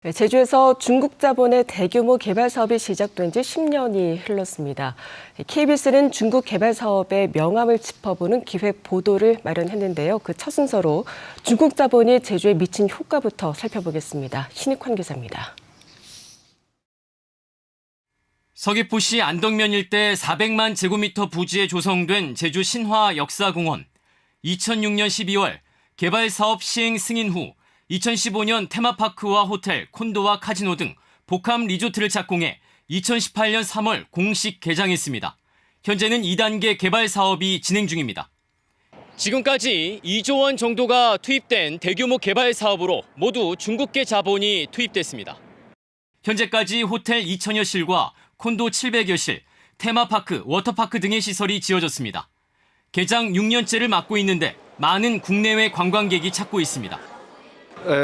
제주에서 중국 자본의 대규모 개발 사업이 시작된 지 10년이 흘렀습니다. KBS는 중국 개발 사업의 명암을 짚어보는 기획 보도를 마련했는데요. 그 첫 순서로 중국 자본이 제주에 미친 효과부터 살펴보겠습니다. 신익환 기자입니다. 서귀포시 안덕면 일대 400만 제곱미터 부지에 조성된 제주 신화 역사공원. 2006년 12월 개발 사업 시행 승인 후 2015년 테마파크와 호텔, 콘도와 카지노 등 복합 리조트를 착공해 2018년 3월 공식 개장했습니다. 현재는 2단계 개발 사업이 진행 중입니다. 지금까지 2조 원 정도가 투입된 대규모 개발 사업으로 모두 중국계 자본이 투입됐습니다. 현재까지 호텔 2,000여 실과 콘도 700여 실, 테마파크, 워터파크 등의 시설이 지어졌습니다. 개장 6년째를 맞고 있는데 많은 국내외 관광객이 찾고 있습니다.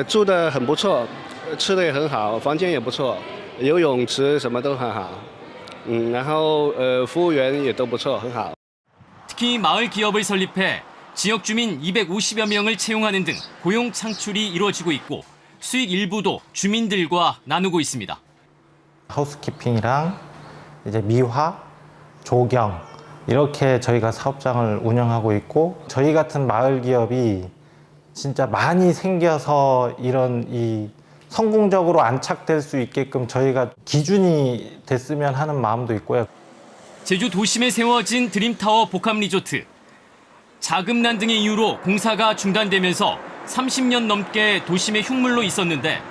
住得很不错，吃的也很好，房间也不错，游泳池什么都很好，然后服务员也都不错，很好。 특히 마을 기업을 설립해 지역 주민 250여 명을 채용하는 등 고용 창출이 이루어지고 있고 수익 일부도 주민들과 나누고 있습니다. 하우스키핑이랑 이제 미화, 조경 이렇게 저희가 사업장을 운영하고 있고 저희 같은 마을 기업이 진짜 많이 생겨서 이런 성공적으로 안착될 수 있게끔 저희가 기준이 됐으면 하는 마음도 있고요. 제주 도심에 세워진 드림타워 복합 리조트. 자금난 등의 이유로 공사가 중단되면서 30년 넘게 도심의 흉물로 있었는데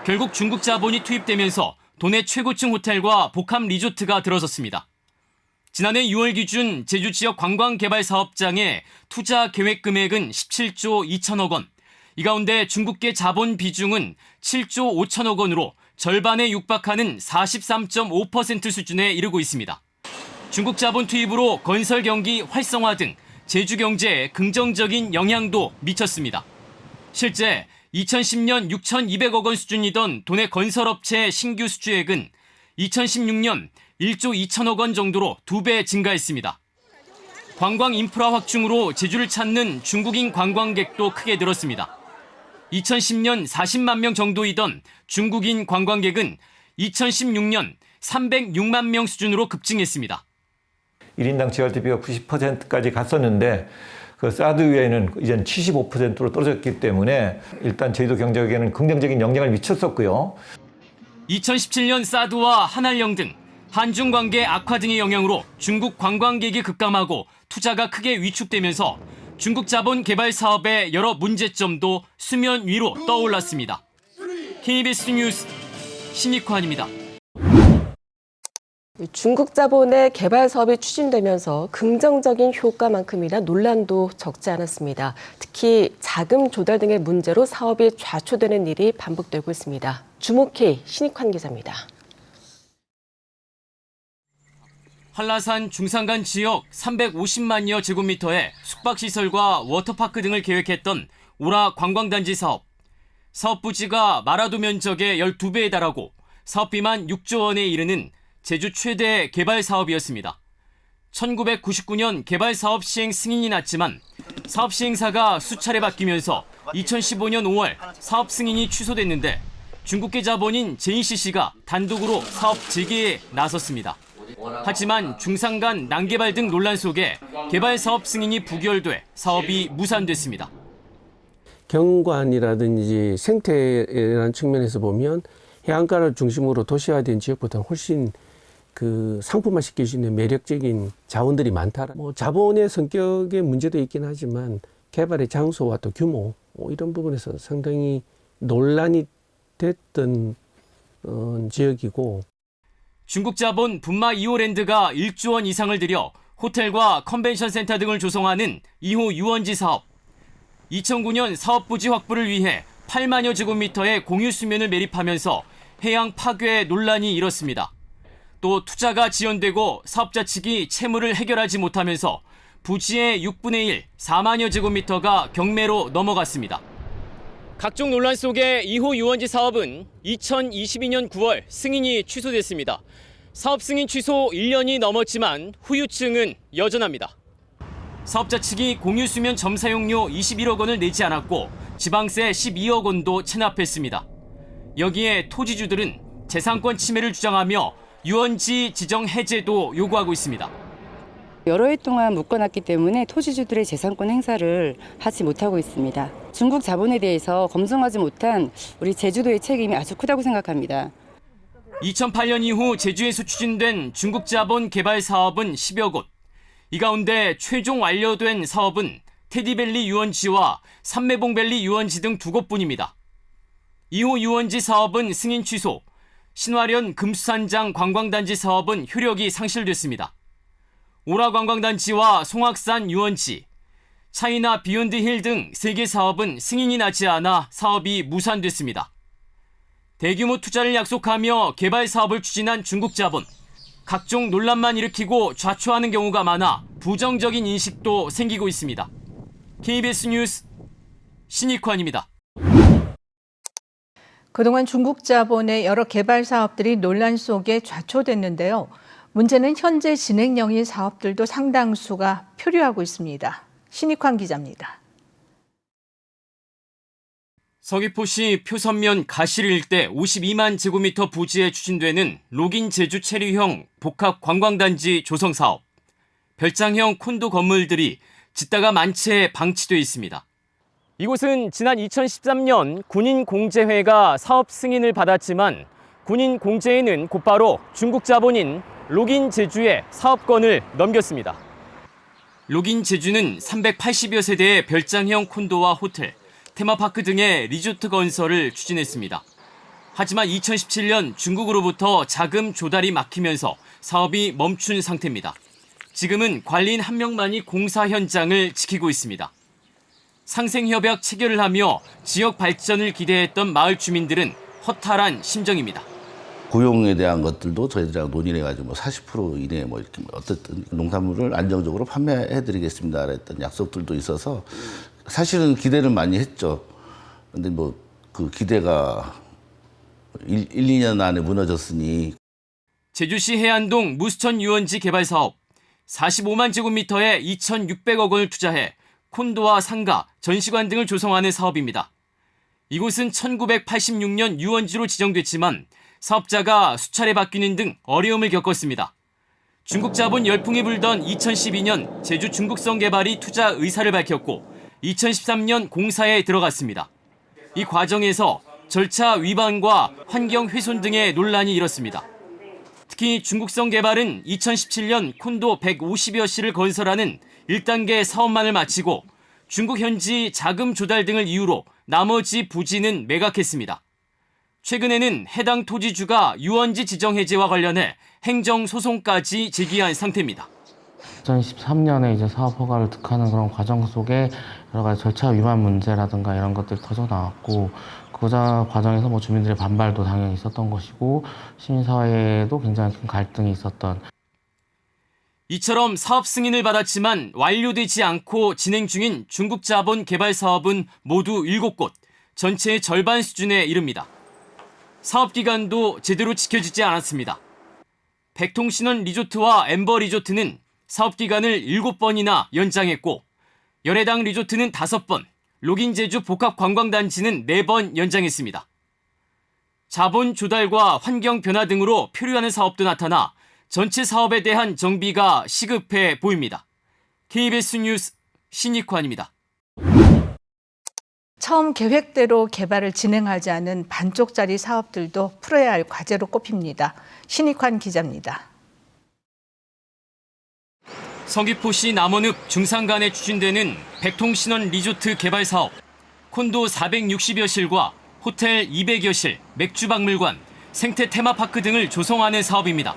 결국 중국 자본이 투입되면서 도내 최고층 호텔과 복합 리조트가 들어섰습니다. 지난해 6월 기준 제주 지역 관광개발사업장의 투자 계획 금액은 17조 2천억 원. 이 가운데 중국계 자본 비중은 7조 5천억 원으로 절반에 육박하는 43.5% 수준에 이르고 있습니다. 중국 자본 투입으로 건설 경기 활성화 등 제주 경제에 긍정적인 영향도 미쳤습니다. 실제 2010년 6,200억 원 수준이던 도내 건설업체 신규 수주액은 2016년 1조 2천억 원 정도로 2배 증가했습니다. 관광 인프라 확충으로 제주를 찾는 중국인 관광객도 크게 늘었습니다. 2010년 40만 명 정도이던 중국인 관광객은 2016년 306만 명 수준으로 급증했습니다. 1인당 지할 대비가 90%까지 갔었는데 그 사드 이후에는 이제 75%로 떨어졌기 때문에 일단 제주도 경제에는 긍정적인 영향을 미쳤었고요. 2017년 사드와 한한령 등 한중 관계 악화 등의 영향으로 중국 관광객이 급감하고 투자가 크게 위축되면서 중국 자본 개발 사업의 여러 문제점도 수면 위로 떠올랐습니다. KBS 뉴스 신익환입니다. 중국 자본의 개발 사업이 추진되면서 긍정적인 효과만큼이나 논란도 적지 않았습니다. 특히 자금 조달 등의 문제로 사업이 좌초되는 일이 반복되고 있습니다. 주목해 신익환 기자입니다. 한라산 중산간 지역 350만여 제곱미터의 숙박시설과 워터파크 등을 계획했던 오라 관광단지 사업. 사업 부지가 마라도 면적의 12배에 달하고 사업비만 6조 원에 이르는 제주 최대 개발 사업이었습니다. 1999년 개발 사업 시행 승인이 났지만 사업 시행사가 수차례 바뀌면서 2015년 5월 사업 승인이 취소됐는데 중국계 자본인 JCC가 단독으로 사업 재개에 나섰습니다. 하지만 중산간 난개발 등 논란 속에 개발 사업 승인이 부결돼 사업이 무산됐습니다. 경관이라든지 생태라는 측면에서 보면 해안가를 중심으로 도시화된 지역보다는 훨씬 상품화 시킬 수 있는 매력적인 자원들이 많다. 자본의 성격의 문제도 있긴 하지만 개발의 장소와 또 규모 이런 부분에서 상당히 논란이 됐던 지역이고. 중국 자본 분마 2호랜드가 1조 원 이상을 들여 호텔과 컨벤션 센터 등을 조성하는 2호 유원지 사업. 2009년 사업 부지 확보를 위해 8만여 제곱미터의 공유 수면을 매립하면서 해양 파괴 논란이 일었습니다. 또 투자가 지연되고 사업자 측이 채무를 해결하지 못하면서 부지의 6분의 1, 4만여 제곱미터가 경매로 넘어갔습니다. 각종 논란 속에 2호 유원지 사업은 2022년 9월 승인이 취소됐습니다. 사업 승인 취소 1년이 넘었지만 후유증은 여전합니다. 사업자 측이 공유수면 점사용료 21억 원을 내지 않았고 지방세 12억 원도 체납했습니다. 여기에 토지주들은 재산권 침해를 주장하며 유원지 지정 해제도 요구하고 있습니다. 여러 해 동안 묶어놨기 때문에 토지주들의 재산권 행사를 하지 못하고 있습니다. 중국 자본에 대해서 검증하지 못한 우리 제주도의 책임이 아주 크다고 생각합니다. 2008년 이후 제주에서 추진된 중국 자본 개발 사업은 10여 곳. 이 가운데 최종 완료된 사업은 테디밸리 유원지와 삼매봉밸리 유원지 등 2곳뿐입니다. 이후 유원지 사업은 승인 취소, 신화련 금수산장 관광단지 사업은 효력이 상실됐습니다. 오라 관광단지와 송악산 유원지, 차이나 비욘드 힐 등 3개 사업은 승인이 나지 않아 사업이 무산됐습니다. 대규모 투자를 약속하며 개발 사업을 추진한 중국 자본. 각종 논란만 일으키고 좌초하는 경우가 많아 부정적인 인식도 생기고 있습니다. KBS 뉴스 신익환입니다. 그동안 중국 자본의 여러 개발 사업들이 논란 속에 좌초됐는데요. 문제는 현재 진행형인 사업들도 상당수가 표류하고 있습니다. 신익환 기자입니다. 서귀포시 표선면 가실 일대 52만 제곱미터 부지에 추진되는 록인 제주 체류형 복합 관광단지 조성 사업. 별장형 콘도 건물들이 짓다가 만 채 방치돼 있습니다. 이곳은 지난 2013년 군인공제회가 사업 승인을 받았지만 군인공제회는 곧바로 중국 자본인 록인 제주에 사업권을 넘겼습니다. 록인 제주는 380여 세대의 별장형 콘도와 호텔, 테마파크 등의 리조트 건설을 추진했습니다. 하지만 2017년 중국으로부터 자금 조달이 막히면서 사업이 멈춘 상태입니다. 지금은 관리인 1명만이 공사 현장을 지키고 있습니다. 상생협약 체결을 하며 지역 발전을 기대했던 마을 주민들은 허탈한 심정입니다. 고용에 대한 것들도 저희들이랑 논의를 해가지고 40% 이내에 이렇게 어쨌든 농산물을 안정적으로 판매해드리겠습니다. 했던 약속들도 있어서 사실은 기대를 많이 했죠. 근데 그 기대가 1, 2년 안에 무너졌으니. 제주시 해안동 무수천 유원지 개발 사업 45만 제곱미터에 2,600억 원을 투자해 콘도와 상가, 전시관 등을 조성하는 사업입니다. 이곳은 1986년 유원지로 지정됐지만 사업자가 수차례 바뀌는 등 어려움을 겪었습니다. 중국 자본 열풍이 불던 2012년 제주 중국성 개발이 투자 의사를 밝혔고 2013년 공사에 들어갔습니다. 이 과정에서 절차 위반과 환경 훼손 등의 논란이 일었습니다. 특히 중국성 개발은 2017년 콘도 150여 실을 건설하는 1단계 사업만을 마치고 중국 현지 자금 조달 등을 이유로 나머지 부지는 매각했습니다. 최근에는 해당 토지주가 유원지 지정 해제와 관련해 행정소송까지 제기한 상태입니다. 2013년에 이제 사업 허가를 득하는 그런 과정 속에 여러 가지 절차 위반 문제라든가 이런 것들이 터져 나왔고 그 과정에서 주민들의 반발도 당연히 있었던 것이고 시민사회에도 굉장히 큰 갈등이 있었던. 이처럼 사업 승인을 받았지만 완료되지 않고 진행 중인 중국 자본 개발 사업은 모두 7곳, 전체의 절반 수준에 이릅니다. 사업 기간도 제대로 지켜지지 않았습니다. 백통신원 리조트와 엠버 리조트는 사업 기간을 7번이나 연장했고 열애당 리조트는 5번, 록인 제주 복합 관광단지는 4번 연장했습니다. 자본 조달과 환경 변화 등으로 표류하는 사업도 나타나 전체 사업에 대한 정비가 시급해 보입니다. KBS 뉴스 신익환입니다. 처음 계획대로 개발을 진행하지 않은 반쪽짜리 사업들도 풀어야 할 과제로 꼽힙니다. 신익환 기자입니다. 서귀포시 남원읍 중산간에 추진되는 백통신원 리조트 개발 사업. 콘도 460여 실과 호텔 200여 실, 맥주박물관, 생태 테마파크 등을 조성하는 사업입니다.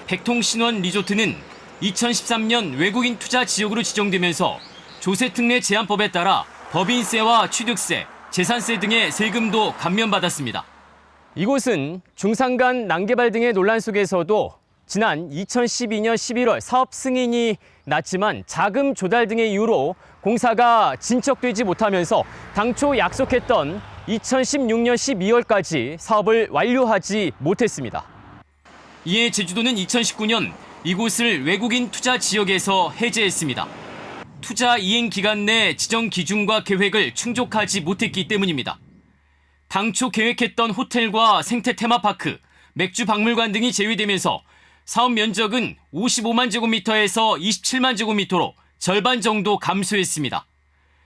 백통신원 리조트는 2013년 외국인 투자 지역으로 지정되면서 조세특례 제한법에 따라 법인세와 취득세, 재산세 등의 세금도 감면받았습니다. 이곳은 중산간 난개발 등의 논란 속에서도 지난 2012년 11월 사업 승인이 났지만 자금 조달 등의 이유로 공사가 진척되지 못하면서 당초 약속했던 2016년 12월까지 사업을 완료하지 못했습니다. 이에 제주도는 2019년 이곳을 외국인 투자 지역에서 해제했습니다. 투자 이행 기간 내 지정 기준과 계획을 충족하지 못했기 때문입니다. 당초 계획했던 호텔과 생태 테마파크, 맥주 박물관 등이 제외되면서 사업 면적은 55만 제곱미터에서 27만 제곱미터로 절반 정도 감소했습니다.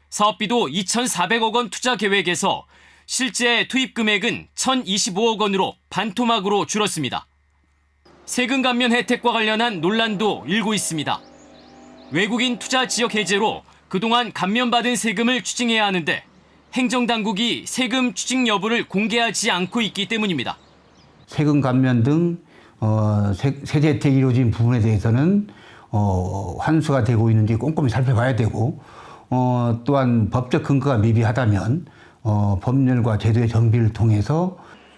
사업비도 2,400억 원 투자 계획에서 실제 투입 금액은 1,025억 원으로 반토막으로 줄었습니다. 세금 감면 혜택과 관련한 논란도 일고 있습니다. 외국인 투자 지역 해제로 그동안 감면받은 세금을 추징해야 하는데 행정당국이 세금 추징 여부를 공개하지 않고 있기 때문입니다. 세금 감면 등 세제 혜택이 이루어진 부분에 대해서는 환수가 되고 있는지 꼼꼼히 살펴봐야 되고 또한 법적 근거가 미비하다면 법률과 제도의 정비를 통해서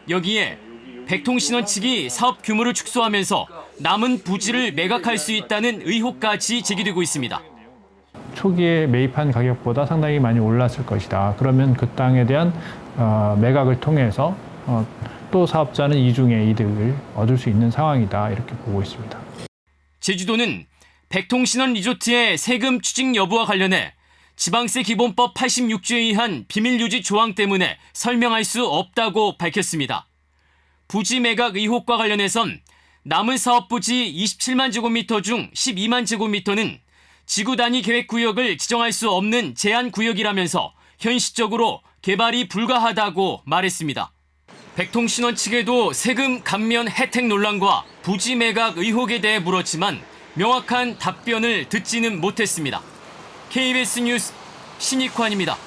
여기에 백통신원 측이 사업 규모를 축소하면서 남은 부지를 매각할 수 있다는 의혹까지 제기되고 있습니다. 초기에 매입한 가격보다 상당히 많이 올랐을 것이다. 그러면 그 땅에 대한 매각을 통해서 또 사업자는 이중의 이득을 얻을 수 있는 상황이다. 이렇게 보고 있습니다. 제주도는 백통신원 리조트의 세금 추징 여부와 관련해 지방세 기본법 86조에 의한 비밀유지 조항 때문에 설명할 수 없다고 밝혔습니다. 부지 매각 의혹과 관련해선 남은 사업 부지 27만 제곱미터 중 12만 제곱미터는 지구 단위 계획 구역을 지정할 수 없는 제한 구역이라면서 현실적으로 개발이 불가하다고 말했습니다. 백통신원 측에도 세금 감면 혜택 논란과 부지 매각 의혹에 대해 물었지만 명확한 답변을 듣지는 못했습니다. KBS 뉴스 신익환입니다.